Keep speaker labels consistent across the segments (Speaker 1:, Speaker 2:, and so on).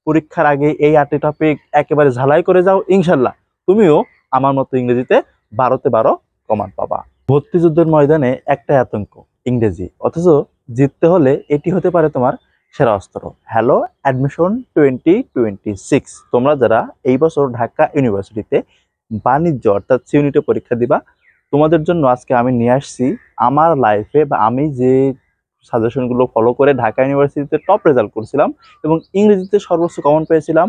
Speaker 1: পরীক্ষার আগে এই 8টি টপিক একেবারে ঝালাই করে যাও, ইনশাল্লাহ তুমিও আমার মতো ইংরেজিতে 12তে 12 কমান পাবা। ভর্তি যুদ্ধের ময়দানে একটা আতঙ্ক, ইংরেজি, অথচ জিততে হলে এটি হতে পারে তোমার সেরা অস্ত্র। হ্যালো অ্যাডমিশন 2026, তোমরা যারা এই বছর ঢাকা ইউনিভার্সিটিতে বাণিজ্য অর্থাৎ ইউনিটে পরীক্ষা দিবা, তোমাদের জন্য আজকে আমি নিয়ে আসছি আমার লাইফে বা আমি যে সাজেশনগুলো ফলো করে ঢাকা ইউনিভার্সিটিতে টপ রেজাল্ট করছিলাম এবং ইংরেজিতে সর্বোচ্চ কমন পেয়েছিলাম,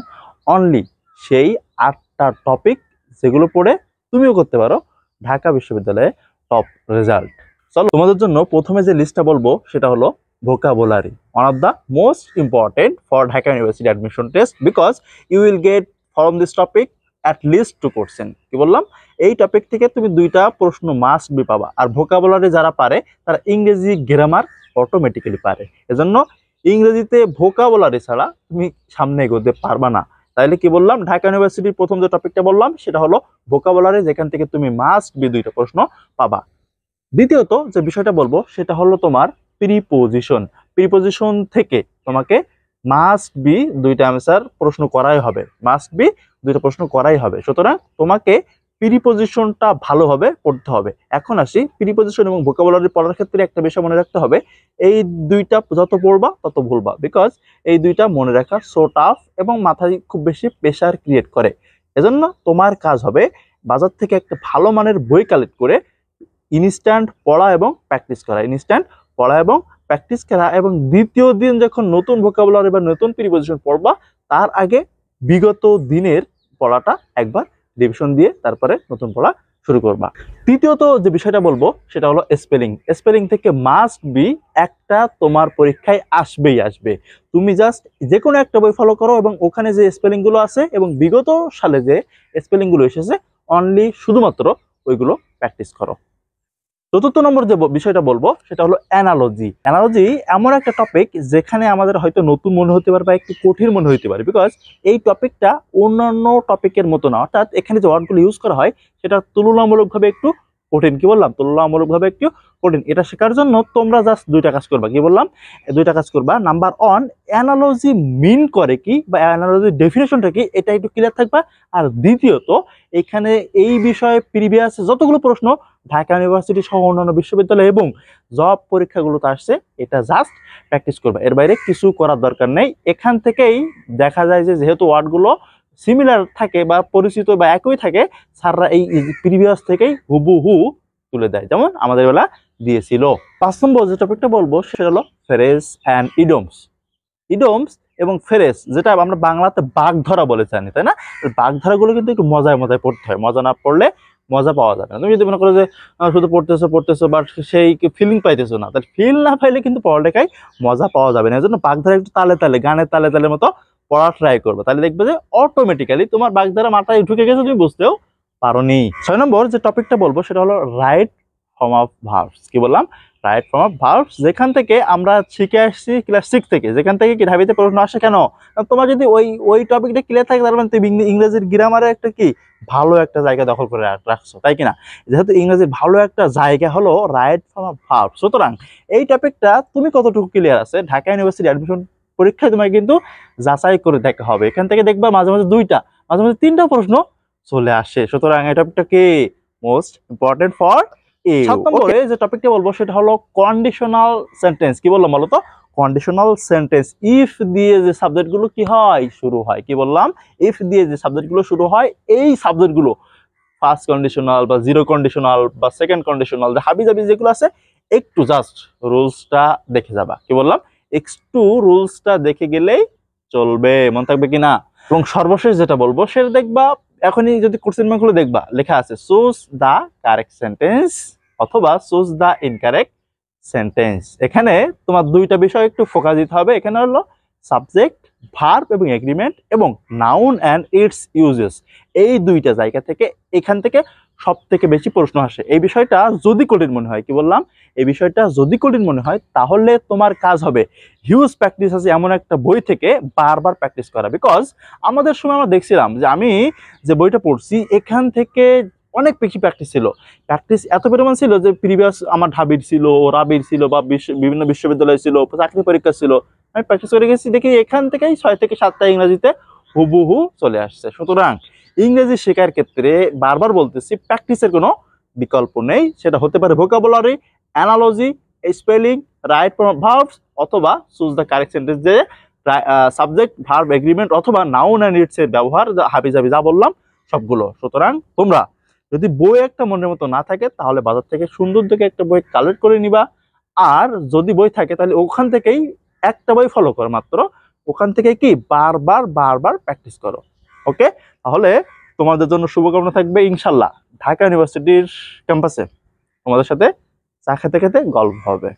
Speaker 1: অনলি সেই 8টা টপিক যেগুলো পড়ে তুমিও করতে পারো ঢাকা বিশ্ববিদ্যালয়ে টপ রেজাল্ট। চলো তোমাদের জন্য প্রথমে যে লিস্টটা বলবো সেটা হলো vocabulary, one of the most important for Dhaka University admission test because you will get from this topic at least 2 question। কি বললাম, এই টপিক থেকে তুমি 2টা প্রশ্ন মাস্ট বি পাবা। আর vocabulary যারা পারে তারা ইংরেজি গ্রামার অটোমেটিক্যালি পারে, এজন্য ইংরেজিতে vocabulary ছাড়া তুমি সামনে এগোতে পারবা না। তাইলে কি বললাম, ঢাকা ইউনিভার্সিটির প্রথম যে টপিকটা বললাম সেটা হলো vocabulary, যেখান থেকে তুমি মাস্ট বি 2টা প্রশ্ন পাবা। দ্বিতীয়ত যে বিষয়টা বলবো সেটা হলো তোমার প্রিপোজিশন। প্রিপোজিশন থেকে তোমাকে মাস্ট বি 2টা অ্যান্সার প্রশ্ন করাই হবে, মাস্ট বি 2টা প্রশ্ন করাই হবে। সুতরাং তোমাকে প্রিপোজিশনটা ভালোভাবে পড়তে হবে। এখন আসি, প্রিপোজিশন এবং ভোকাবুলারি পড়ার ক্ষেত্রে একটা বিষয় মনে রাখতে হবে, এই 2টা যত পড়বা তত ভুলবা, বিকজ এই 2টা মনে রাখা সো টাফ এবং মাথায় খুব বেশি প্রেশার ক্রিয়েট করে। এজন্য তোমার কাজ হবে বাজার থেকে একটা ভালো মানের বই কালেক্ট করে ইনস্ট্যান্ট পড়া এবং প্র্যাকটিস করা, ইনস্ট্যান্ট পড়া এবং প্র্যাকটিস করা, এবং দ্বিতীয় দিন যখন নতুন ভোকাবুলারি বা নতুন প্রিপোজিশন পড়বা তার আগে বিগত দিনের পড়াটা একবার রিভিশন দিয়ে তারপরে নতুন পড়া শুরু করবা। তৃতীয়ত যে বিষয়টা বলবো সেটা হলো স্পেলিং। স্পেলিং থেকে মাস্ট বি একটা তোমার পরীক্ষায় আসবেই আসবে। তুমি জাস্ট যে কোনো একটা বই ফলো করো এবং ওখানে যে স্পেলিং গুলো আছে এবং বিগত সালে যে স্পেলিং গুলো এসেছে অনলি শুধুমাত্র ওইগুলো প্র্যাকটিস করো। চতুর্থ নম্বর যে বিষয়টা বলবো সেটা হলো অ্যানালজি। অ্যানালজি এমন একটা টপিক যেখানে আমাদের হয়তো নতুন মনে হতে পারে বা একটু কঠিন মনে হতে পারে, বিকজ এই টপিকটা অন্যান্য টপিকের মতো না, অর্থাৎ এখানে যে ওয়ার্ডগুলো ইউজ করা হয় সেটা তুলনামূলকভাবে একটু কঠিন। কি বললাম, তুলনামূলকভাবে একটু কঠিন। এটা শেখার জন্য তোমরা জাস্ট 2টা কাজ করবা। কি বললাম, 2টা কাজ করবা। নাম্বার 1, অ্যানালজি মিন করে কি বা অ্যানালজির ডেফিনেশনটা কি এটা একটু ক্লিয়ার থাকবা। আর দ্বিতীয়ত, এখানে এই বিষয়ে প্রিভিয়াস যতগুলো প্রশ্ন ঢাকা ইউনিভার্সিটি সহ অন্যান্য বিশ্ববিদ্যালয় এবং জব পরীক্ষাগুলোতে আসছে এটা জাস্ট প্র্যাকটিস করবা, এর বাইরে কিছু করার দরকার নেই। এখান থেকেই দেখা যায় যে যেহেতু ওয়ার্ডগুলো সিমিলার থাকে বা পরিচিত বা একই থাকে, স্যাররা এই প্রিভিয়াস থেকেই হুবহু তুলে দেয়, যেমন আমাদের বেলা দিয়েছিল। 5 নম্বর যে টপিকটা বলবো সেটা হলো ফ্রেজ অ্যান্ড ইডিয়মস। ইডিয়মস এবং ফ্রেজ, যেটা আমরা বাংলাতে বাগধারা বলে জানি, তাই না? বাগধারাগুলো কিন্তু একটু মজায় মজায় পড়তে হয়, মজা না পড়লে মজা পাওয়া যাবে না। তুমি যদি মনে করো যে শুধু পড়তেছো বাট সেই ফিলিং পাইতেছো না, তাহলে ফিল না পাইলে কিন্তু পড়ালেখায় মজা পাওয়া যাবে না। এই জন্য বাগধারা একটু তালে তালে, গানের তালে তালে মতো পড়া ট্রাই করবে, তাহলে দেখবে যে অটোমেটিক্যালি তোমার বাগধারা মাথায় ঢুকে গেছে, তুমি বুঝতেও পারোনি। 6 নম্বর যে টপিকটা বলবো সেটা হলো রাইট ফর্ম অফ ভার্বস। কি বললাম, রাইট ফর্ম অফ ভার্বস, যেখান থেকে আমরা শিখে আসছি ক্লাস 6 থেকে, যেখান থেকে কি ঢাবিতে প্রশ্ন আসে। কেন? তোমার যদি ওই টপিকটা ক্লিয়ার থাকে তার মানে তুমি ইংরেজির গ্রামারে একটা কি ভালো একটা জায়গা দখল করে রাখছো, তাই কিনা? যেহেতু ইংরেজির ভালো একটা জায়গা হলো রাইট ফর্ম অফ ভার্ব, সুতরাং এই টপিকটা তুমি কতটুকু ক্লিয়ার আছে ঢাকা ইউনিভার্সিটি অ্যাডমিশন পরীক্ষায় তোমাকে কিন্তু যাচাই করে দেখা হবে। এখান থেকে দেখবা মাঝে মাঝে 2টা, মাঝে মাঝে 3টা প্রশ্ন চলে আসে। সুতরাং এই টপিকটা কি মোস্ট ইম্পর্টেন্ট ফর ইউ। 7 নম্বরে যে টপিকটা বলবো সেটা হলো কন্ডিশনাল সেন্টেন্স। কি বললাম বলো তো, কন্ডিশনাল সেন্টেন্স। ইফ দিয়ে যে সাবজেক্টগুলো কি হয় শুরু হয়, কি বললাম, ইফ দিয়ে যে সাবজেক্টগুলো শুরু হয়, এই সাবজেক্টগুলো ফার্স্ট কন্ডিশনাল বা জিরো কন্ডিশনাল বা সেকেন্ড কন্ডিশনাল যে হাবি জাবি যেগুলো আছে, একটু জাস্ট রুলসটা দেখে যাবা। কি বললাম, একটু রুলসটা দেখে গেলেই চলবে, মন থাকবে কিনা। এবং সর্বশেষ যেটা বলবো সেটা দেখবা, এখনই যদি কোশ্চেন ব্যাংকগুলো দেখবা লেখা আছে চুজ দ্য কারেক্ট সেন্টেন্স অথবা চুজ দ্য ইনকারেক্ট সেন্টেন্স। এখানে তোমার 2টা বিষয় একটু ফোকাস দিতে হবে। এখানে হলো সাবজেক্ট, ভার্ব এবং এগ্রিমেন্ট এবং নাউন অ্যান্ড ইটস ইউজেস। এই 2টা জায়গা থেকে এখান থেকে সব থেকে বেশি প্রশ্ন আসে। এই বিষয়টা যদি কঠিন মনে হয়, কি বললাম, এই বিষয়টা যদি কঠিন মনে হয় তাহলে তোমার কাজ হবে হিউজ প্র্যাকটিস আছে এমন একটা বই থেকে বারবার প্র্যাকটিস করা। বিকজ আমাদের সময় আমরা দেখছিলাম যে আমি যে বইটা পড়ছি এখান থেকে অনেক বেশি প্র্যাকটিস ছিল। প্র্যাকটিস এত পরিমাণ ছিল যে প্রিভিয়াস আমার ঢাবির ছিল, রাবির ছিল, বা বিভিন্ন বিশ্ববিদ্যালয় ছিল, চাকরি পরীক্ষা ছিল, আমি প্র্যাকটিস করে গেছি, দেখি এখান থেকেই 6 থেকে 7টা ইংরেজিতে হুবহু চলে আসছে। সুতরাং ইংরেজি শেখার ক্ষেত্রে বারবার বলতেছি, প্র্যাকটিসের কোনো বিকল্প নেই। সেটা হতে পারে vocabulary, analogy, spelling, right verbs, অথবা চুজ দ্য কারেক্ট সেন্টেন্স, যে সাবজেক্ট ভার্ব এগ্রিমেন্ট, অথবা নাউন অ্যান্ড ইটস এর ব্যবহার, হাবিজাবি যা বললাম সবগুলো। সুতরাং তোমরা যদি বই একটা মনের মতো না থাকে, তাহলে বাজার থেকে সুন্দর দেখে একটা বই কালেক্ট করে নিবা। আর যদি বই থাকে, তাহলে ওখান থেকেই একটা বই ফলো করো মাত্র, ওখান থেকে কি বারবার বারবার প্র্যাকটিস করো। ওকে, তাহলে তোমাদের জন্য শুভকামনা থাকবে ইনশাল্লাহ। ঢাকা ইউনিভার্সিটির ক্যাম্পাসে তোমাদের সাথে চা খেতে খেতে গল্প হবে।